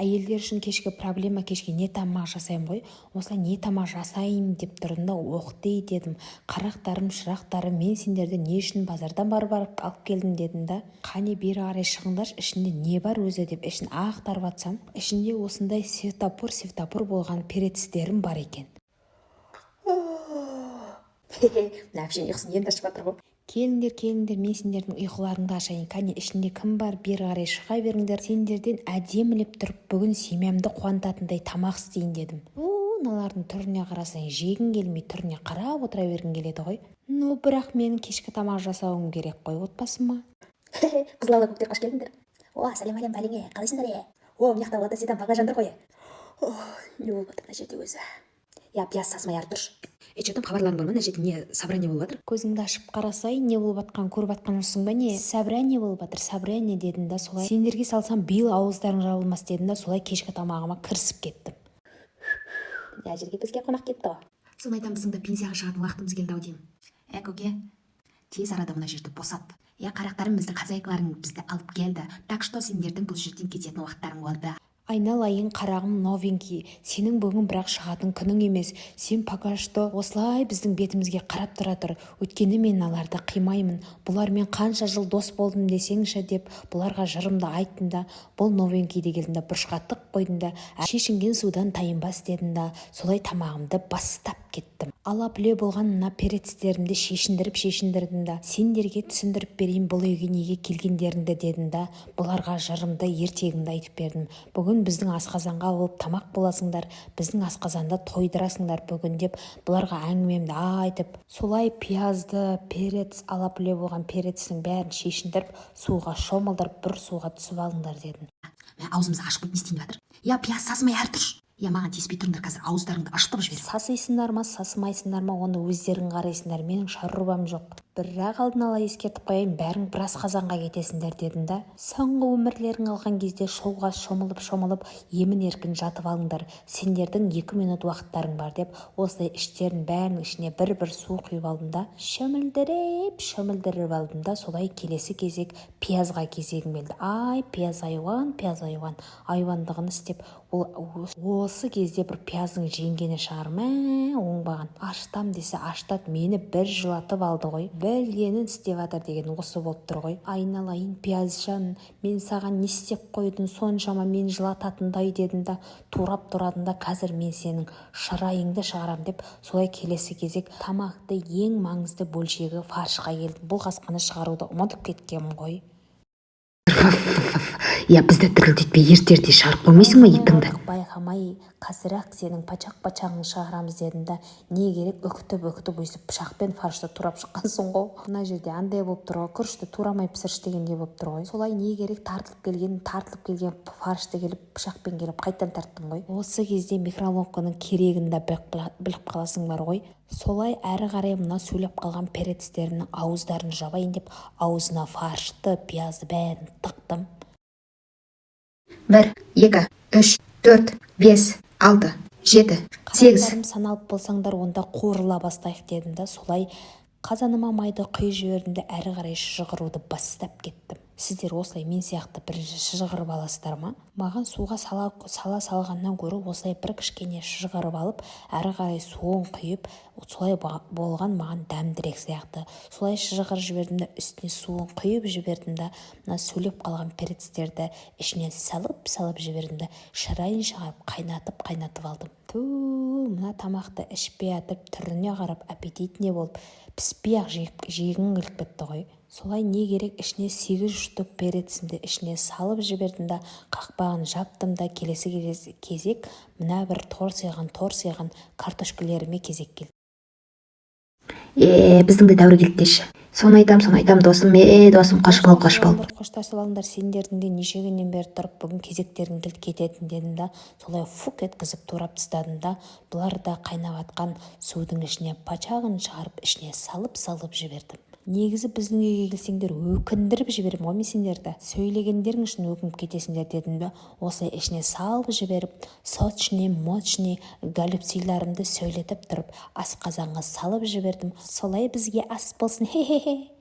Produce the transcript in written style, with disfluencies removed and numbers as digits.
әйелдер үшін кешкі проблема кешке не тамақ жасаймын ғой. Осылай не тамақ жасайын деп тұрдым да оқты дедім. Қарақтарым, шырақтарым, мен сендерді не үшін базардан барып алып келдім дедім да. Қане бері қарай шығыңдаршы, ішінде не бар өзі деп ішін ақтарып атсам, ішінде осындай светофор болған перетістерім бар екен. Әпшен ұйқысын енді ашып жатыр ғой. Келіңдер, мен сендердің ұйқыларыңды ашайын. Кәне ішінде кім бар, бері қарай шыға беріңдер. Сендерден әдемілеп тұрып бүгін семьямды қуантатындай тамақ істейін дедім. Мыналардың түріне қарасаң жегің келмей, түріне қарап отыра бергің келеді ғой. Бірақ менің кешкі тамақ жасауым керек қой, отбасыма. Қызылала көктер қаш келдіңдер. Сәлем әлем бәліңе, қалайсыңдар е? Мияқта оларда сізден баға жандар ғой. Не болып жатыр мына жерде өзі? Пияз сасымай арып тұршы. Что-там хабарларың бар ма, мына жерде не собрание болып жатыр? Көзіңді ашып қарасай, не болып жатқанын көріп жатқан жоқсың ба не? Собрание болып жатыр, собрание дедім да, солай. Сендерге салсам биыл ауыздарың жабылмас дедім да, солай кешкі тамағыма кірісіп кеттім. Мына жерге бізге қонақ кетті ғой. Соны айтам, біздің де пенсияға шығатын уақытымыз келді ау деймін. Көке, тез арада мына жерді босат. Қарақтарым, біздің хозяйкаларың бізді алып келді. Так что сендердің бұл жерден кететін уақыттарың болды. Айналайын қарағым новенький, сенің бүгін бірақ шығатын күнің емес. Сен пока что осылай біздің бетімізге қарап тұра тұр. Өйткені мен аларды қимаймын. Бұлармен қанша жыл дос болдым десеңші деп бұларға жырымды айттым да, бұл новенький дегенді бұрышқа тық қойдым да, шешінген судан тайынбас дедім да, солай тамағымды бастап кеттім. Алап-үле болған мына перетістерімді шешіндірдім да, сендерге түсіндіріп берейін бұл үйге неге келгендеріңді дедім да, бұларға жырымды ертегімді айтып бердім. Бүгін біздің асқазанға болып тамақ боласыңдар, біздің асқазанда тойдырасыңдар бүгін деп бұларға әңгімемді айтып, солай пиязды, перец, алап-үле болған перецінің бәрін шешіндіріп, суға шомылдырып, бір суға түсіп алыңдар дедім. Аузымызды ашып не істейін жатыр? Пияз сасымай әрі тұршы. Маған тиіспей тұрыңдар, қазір ауыздарыңды ашытып жібер. Сасисыңдар ма, сасымайсыңдар ма, оны өздерің қарайсыңдар, менің шаруам жоқ. Бірақ алдын ала ескертіп қояйын, бәрің бір асқазанға кетесіңдер дедім да. Соңғы өмірлерің алған кезде шоуға шомылып, емін-еркін жатып алыңдар. Сендердің 2 минут уақыттарың бар деп, осылай іштерін бәрінің ішіне бір су құйып алдым да, шөмілдіріп алдым да, солай келесі кезек пиязға кезегім келді. Пияз айуандығын істеп, осы кезде бір пияздың жеңгені шығарма, оңбаған. Аштам десе аштат, мені бір жылатып алды ғой. Білгенін істеп жатыр деген осы болып тұр ғой. Айналайын пиязжан, мен саған не істеп қойдың соншама мен жылататындай дедім да, турап тұрадың да, қазір мен сенің шырайыңды шығарам деп, солай келесі кезек тамақты ең маңызды бөлшегі фаршқа келді. Бұл қасқаны шығаруды ұмытып кеткенмін ғой. Бізді тірілтетпей ертерде шығарып қоймайсың ма итіңді? Байқамай, қазір-ақ сенің пачақ-пачағын шығарамыз дедім да, не керек үкітіп өйсіп пышақпен фаршты турап шыққансың ғой. Мына жерде андай болып тұр ғой, күрішті турамай пісірші дегендей болып тұр ғой. Солай не керек тартылып келген фаршты келіп пышақпен келіп қайттан тарттым ғой. Осы кезде микроволновканың керегін де біліп қаласың бар ғой. Солай әрі қарай мына сөйлеп қалған перетістерінің ауыздарын жабайын деп, аузына фаршты, пиязды бәрін тықтым. 1, 2, 3, 4, 5, 6, 7, 8. Қарақтарым саналып болсаңдар, онда қуырыла бастайық дедім да, солай қазаныма майды құйып жібердім де, әрі қарай шыжғыруды бастап кеттім. Сіздер осылай мен сияқты бірінші шыжғырып аласыздар ма? Маған суға сала салғаннан гөрі осылай бір кішкене шыжғырып алып, әрі қарай суын құйып, солай болған маған дәмдірек сияқты. Солай шыжғырып жібердім де, үстіне суын құйып жібердім де, мына сөйлеп қалған перецтерді ішіне салып жібердім де, шырайын шығарып қайнатып алдым. Мына тамақты ішпей атып, түріне қарап, аппетитіне болып, піспей-ақ жегің келіп кетті ғой. Солай не керек ішіне 8 штук перецімді ішіне салып жібердім да, қақпағын жаптым да, келесі кезек мына бір торсиған картошкілеріме кезек келді. Біздің де дәуір келді деші. Соны айтам досым, досым қашып ал. Қоштасып алыңдар, сендердің де неше күннен бері тұрып, бүгін кезектерің келді кететін дедім да, солай фук еткізіп турап тастадым да, бұлар да қайнап атқан судың ішіне пачағын шығарып, ішіне салып жібердім. Негізі біздің үйге келсеңдер өкіндіріп жіберем ғой, мен сендерді сөйлегендерің үшін өкініп кетесіңдер дедім бе, осылай ішіне салып жіберіп, сочный, мощный галюпсиларымды сөйлетіп тұрып, асқазанға салып жібердім. Солай бізге ас болсын, хе-хе-хе.